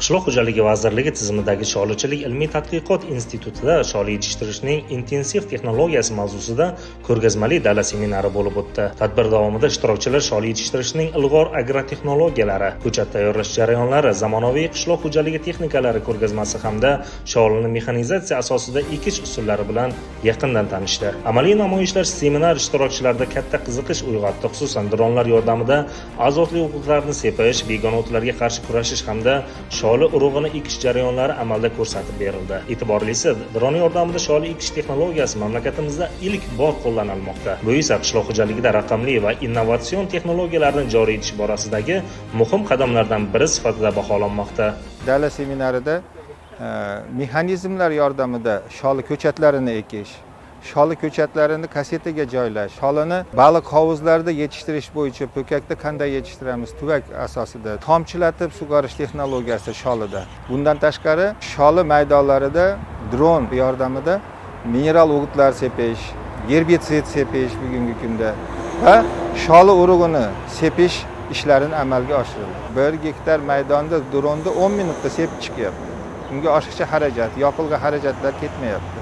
Qishloq xo'jaligi vazirligi tizimidagi Sholichilik ilmiy-tadqiqot institutida sholi yetishtirishning intensiv texnologiyasi mavzusida ko'rgazmali dala seminari bo'lib o'tdi. Tadbir davomida ishtirokchilar sholi yetishtirishning ilg'or agrotexnologiyalari, ko'chat tayyorlash jarayonlari, zamonaviy qishloq xo'jaligi texnikalari ko'rgazmasi hamda sholini mexanizatsiya asosida ekish usullari bilan yaqindan tanishdi. Amaliy namoyishlar seminar ishtirokchilarida katta qiziqish uyg'otdi, xususan dronlar yordamida azotli o'g'itlarni sepish, begona o'tlarga qarshi kurashish hamda sholi urug'ini ekish jarayonlari amalda ko'rsatib berildi. E'tiborlisi, dron yordamida sholi ekish texnologiyasi mamlakatimizda ilk bor qo'llanilmoqda. Bu esa qishloq xo'jaligida raqamli va innovatsion texnologiyalarni joriy etish borasidagi muhim qadamlardan biri sifatida baholanmoqda. Dala seminarida mexanizmlar yordamida sholi ko'chatlarini ekish, sholi ko'chatlarini kasetaga joylash, sholini baliq hovuzlarida yetishtirish bo'yicha po'kakda qanday yetishtiramiz, tuvak asosida tomchilatib sug'orish texnologiyasi sholida. Bundan tashqari, sholi maydonlarida dron yordamida mineral o'g'itlar sepish, gerbitsid sepish bugungi kunda va sholi urug'ini sepish ishlarini amalga oshirildi. 1 gektar maydonda dronda 10 minutda sepib chiqyapti. Unga oshiqcha xarajat, yoqilg'i xarajatlar ketmayapti.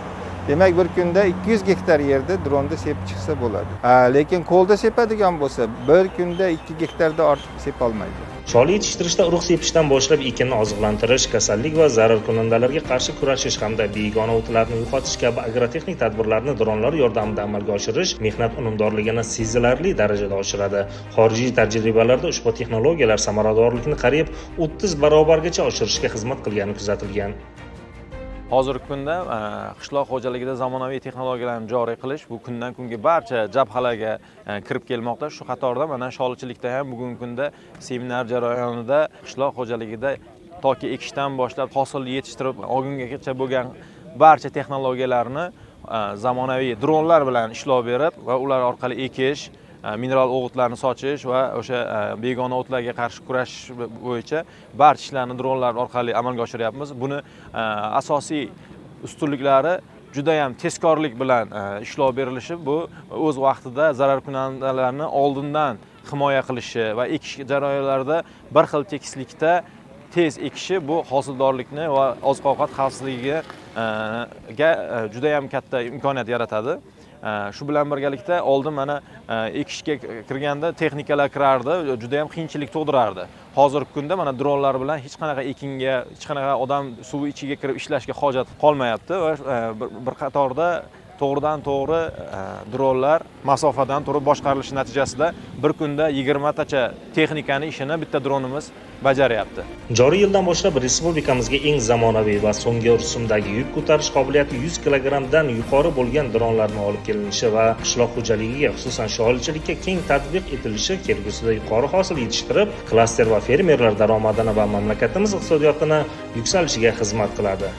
Demak, bir kunda 200 gektar yerda dronda sepib chiqsa bo'ladi. Lekin qo'lda sepadigan bo'lsa, bir kunda 2 gektarda ortiq sepolmaydi. Sholi yetishtirishda urug' sepishdan boshlab ekinni oziqlantirish, kasallik va zararkunandalarga qarshi kurashish hamda begona o'tlarni yo'qotish kabi agrotexnik tadbirlarni dronlar yordamida amalga oshirish mehnat unumdorligini sezilarli darajada oshiradi. Xorijiy tajribalarda ushbu texnologiyalar samaradorlikni qariyb 30 barobargacha oshirishga xizmat qilgani kuzatilgan. Hozirgi kunda qishloq xo'jaligida zamonaviy texnologiyalarni joriy qilish bu kundan kunga barcha jabhalarga kirib kelmoqda. Shu qatorda mana sholichilikda ham bugungi kunda seminar jarayonida qishloq xo'jaligida toki ekishdan boshlab hosil yetishtirib olgungacha bo'lgan barcha texnologiyalarni zamonaviy dronlar bilan ishlov berib va ular orqali ekish, mineral o'g'itlarni sochish va o'sha begona o'tlarga qarshi kurashish bo'yicha barcha ishlarni dronlar orqali amalga oshiryapmiz. Buni asosiy ustunliklari juda ham tezkorlik bilan ishlov berilishi, bu o'z vaqtida zararkunandalarni oldindan himoya qilishi va ekish jarayonlarida bir xil tekislikda tez ekishi bu hosildorlikni va oziq-ovqat xavfsizligiga juda ham katta imkoniyat yaratadi. Shu bilan birgalikda oldin mana ekishga kirganda texnikalar kirardi, juda ham qiyinchilik tug'dirardi. Hozirgi kunda mana dronlar bilan hech qanaqa ekinga, hech qanaqa odam suv ichiga kirib ishlashga hojat qolmayapti va bir qatorda to'g'ridan to'g'ri dronlar masofadan turib boshqarilishi natijasida bir kunda 20 tacha texnikani ishini bitta dronimiz bajaryapti. Joriy yildan boshlab respublikamizga eng zamonaviy va so'nggi rusumdagi yuk ko'tarish qobiliyati 100 kilogrammdan yuqori bo'lgan dronlarni olib kelinishi va qishloq xo'jaligiga, xususan sholichilikka keng tatbiq etilishi kelgusida yuqori hosil yetishtirib, klaster va fermerlar daromadini va mamlakatimiz iqtisodiyotini yuksalishiga xizmat qiladi.